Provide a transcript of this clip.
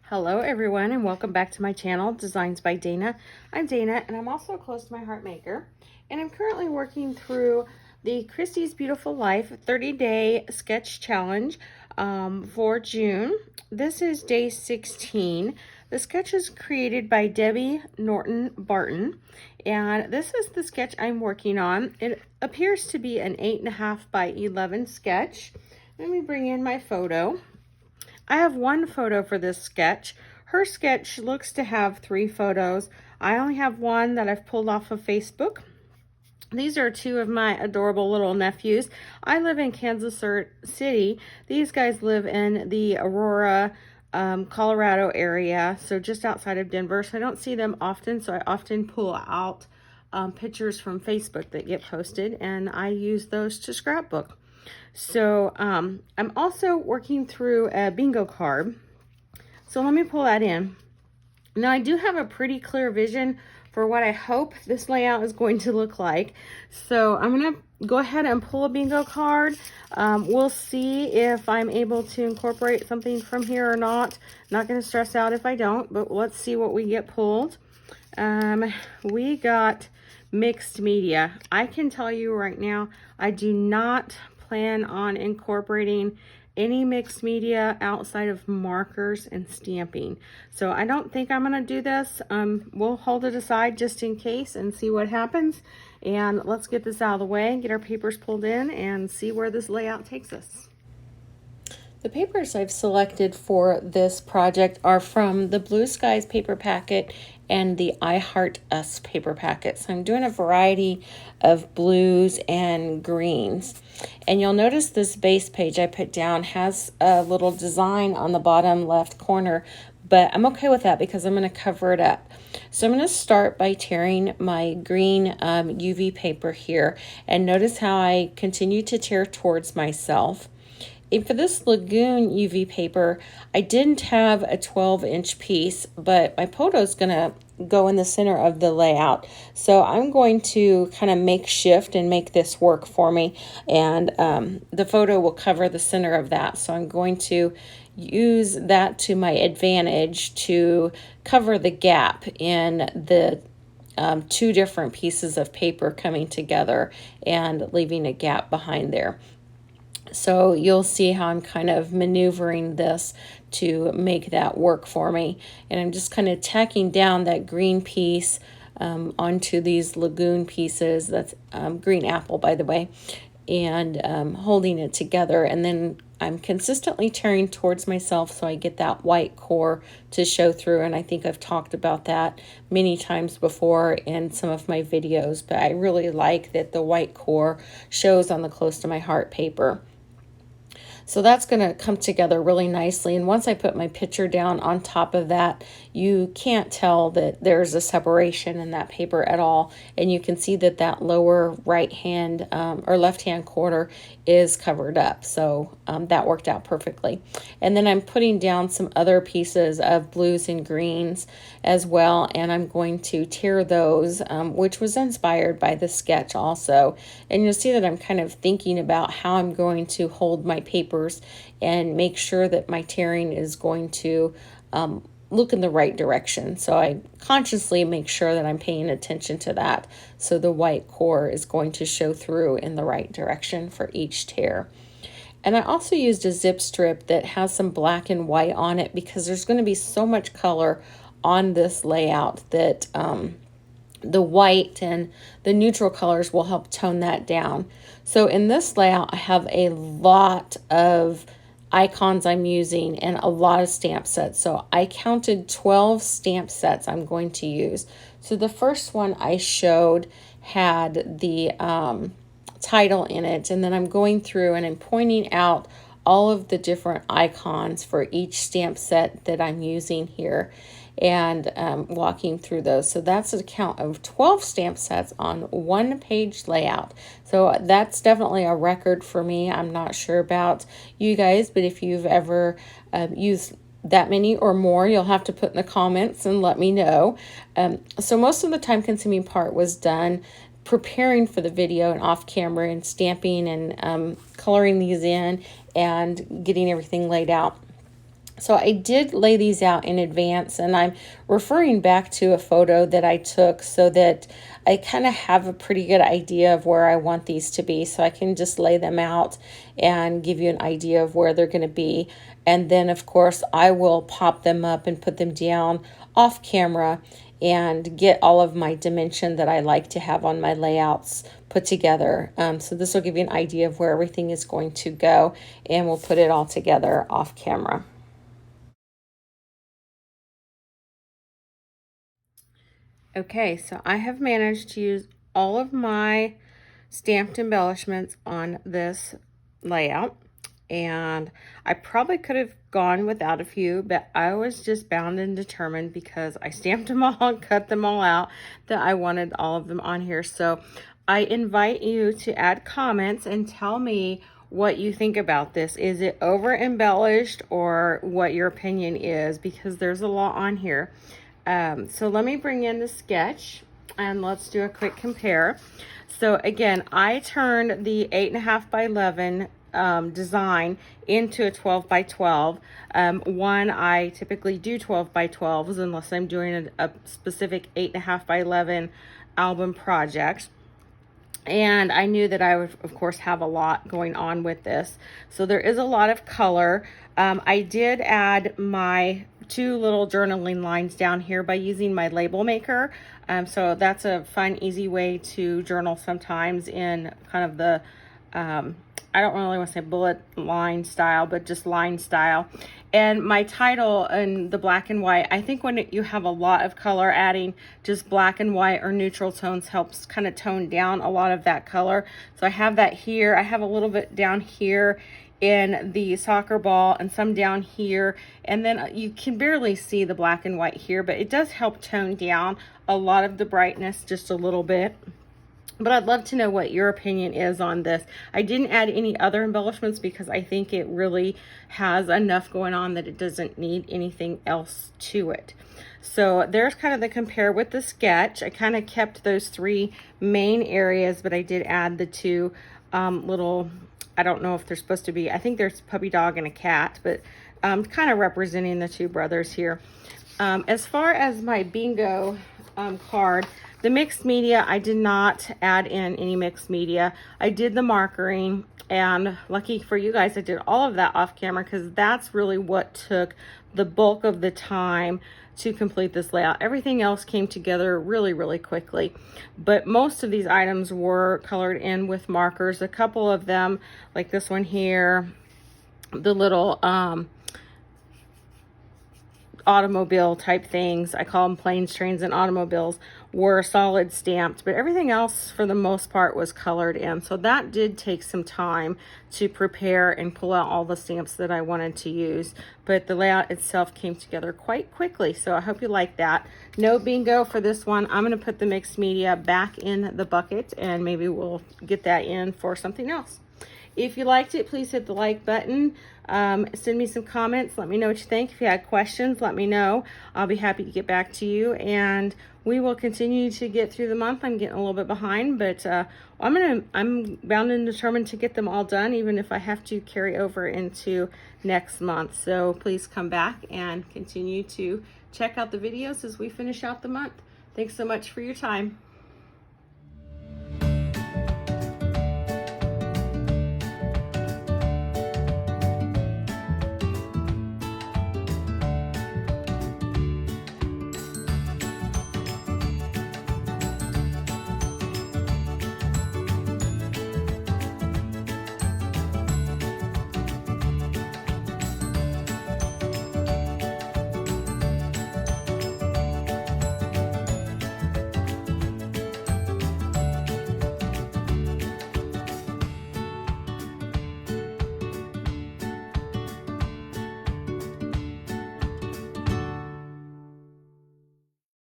Hello everyone and welcome back to my channel, Designs by Dana. I'm Dana and I'm also close to my heart maker, and I'm currently working through the Christie's Beautiful Life 30-day sketch challenge for June. This is day 16. The sketch is created by Debbie Norton Barton, and this is the sketch I'm working on. It appears to be an 8.5 by 11 sketch. Let me bring in my photo. I have one photo for this sketch. Her sketch looks to have 3 photos. I only have one that I've pulled off of Facebook. These are 2 of my adorable little nephews. I live in Kansas City. These guys live in the Aurora, Colorado area, so just outside of Denver. So I don't see them often, so I often pull out pictures from Facebook that get posted, and I use those to scrapbook. So I'm also working through a bingo card. So let me pull that in. Now I do have a pretty clear vision for what I hope this layout is going to look like. So I'm going to go ahead and pull a bingo card. We'll see if I'm able to incorporate something from here or not. Not going to stress out if I don't, but let's see what we get pulled. We got mixed media. I can tell you right now, I do not plan on incorporating any mixed media outside of markers and stamping. So I don't think I'm going to do this. We'll hold it aside just in case and see what happens. And let's get this out of the way, get our papers pulled in, and see where this layout takes us. The papers I've selected for this project are from the Blue Skies paper packet and the I Heart Us paper packet. So I'm doing a variety of blues and greens. And you'll notice this base page I put down has a little design on the bottom left corner, but I'm okay with that because I'm going to cover it up. So I'm going to start by tearing my green UV paper here, and notice how I continue to tear towards myself. And for this Lagoon UV paper, I didn't have a 12-inch piece, but my photo is going to go in the center of the layout. So I'm going to kind of make shift and make this work for me, and the photo will cover the center of that. So I'm going to use that to my advantage to cover the gap in the 2 different pieces of paper coming together and leaving a gap behind there. So you'll see how I'm kind of maneuvering this to make that work for me. And I'm just kind of tacking down that green piece onto these lagoon pieces. That's green apple, by the way, and holding it together. And then I'm consistently tearing towards myself so I get that white core to show through. And I think I've talked about that many times before in some of my videos, but I really like that the white core shows on the close to my heart paper. So that's going to come together really nicely. And once I put my picture down on top of that, you can't tell that there's a separation in that paper at all. And you can see that that lower right hand or left hand corner is covered up. So that worked out perfectly. And then I'm putting down some other pieces of blues and greens as well. And I'm going to tear those, which was inspired by the sketch also. And you'll see that I'm kind of thinking about how I'm going to hold my paper and make sure that my tearing is going to look in the right direction. So I consciously make sure that I'm paying attention to that. So the white core is going to show through in the right direction for each tear. And I also used a zip strip that has some black and white on it because there's going to be so much color on this layout that the white and the neutral colors will help tone that down. So in this layout, I have a lot of icons I'm using and a lot of stamp sets. So I counted 12 stamp sets I'm going to use. So the first one I showed had the title in it, and then I'm going through and I'm pointing out all of the different icons for each stamp set that I'm using here, and walking through those. So that's a count of 12 stamp sets on 1-page layout. So that's definitely a record for me. I'm not sure about you guys, but if you've ever used that many or more, you'll have to put in the comments and let me know. So most of the time consuming part was done preparing for the video and off camera and stamping and coloring these in and getting everything laid out. So I did lay these out in advance, and I'm referring back to a photo that I took so that I kind of have a pretty good idea of where I want these to be. So I can just lay them out and give you an idea of where they're going to be. And then, of course, I will pop them up and put them down off camera and get all of my dimension that I like to have on my layouts put together. So this will give you an idea of where everything is going to go, and we'll put it all together off camera. Okay, so I have managed to use all of my stamped embellishments on this layout, and I probably could have gone without a few, but I was just bound and determined because I stamped them all and cut them all out that I wanted all of them on here. So I invite you to add comments and tell me what you think about this. Is it over embellished, or what your opinion is, because there's a lot on here. So let me bring in the sketch and let's do a quick compare. So again, I turned the 8.5 by 11 design into a 12 by 12. I typically do 12 by 12s unless I'm doing a specific 8.5 by 11 album project. And I knew that I would, of course, have a lot going on with this. So there is a lot of color. I did add my 2 little journaling lines down here by using my label maker. So that's a fun, easy way to journal sometimes in kind of the, I don't really want to say bullet line style, but just line style. And my title in the black and white, I think when you have a lot of color, adding just black and white or neutral tones helps kind of tone down a lot of that color. So I have that here. I have a little bit down here in the soccer ball and some down here, and then you can barely see the black and white here, but it does help tone down a lot of the brightness just a little bit. But I'd love to know what your opinion is on this. I didn't add any other embellishments because I think it really has enough going on that it doesn't need anything else to it. So there's kind of the compare with the sketch. I kind of kept those 3 main areas, but I did add the 2 little, I don't know if they're supposed to be, I think there's a puppy dog and a cat, but kind of representing the 2 brothers here. As far as my bingo card, the mixed media, I did not add in any mixed media. I did the markering, and lucky for you guys, I did all of that off camera because that's really what took the bulk of the time to complete this layout. Everything else came together really, really quickly. But most of these items were colored in with markers. A couple of them, like this one here, the little automobile type things, I call them planes, trains, and automobiles, were solid stamped, but everything else for the most part was colored in. So that did take some time to prepare and pull out all the stamps that I wanted to use, but the layout itself came together quite quickly. So I hope you like that. No bingo for this one. I'm going to put the mixed media back in the bucket, and maybe we'll get that in for something else. If you liked it, please hit the like button. Send me some comments. Let me know what you think. If you had questions, let me know. I'll be happy to get back to you, and we will continue to get through the month. I'm getting a little bit behind, but I'm bound and determined to get them all done, even if I have to carry over into next month. So please come back and continue to check out the videos as we finish out the month. Thanks so much for your time.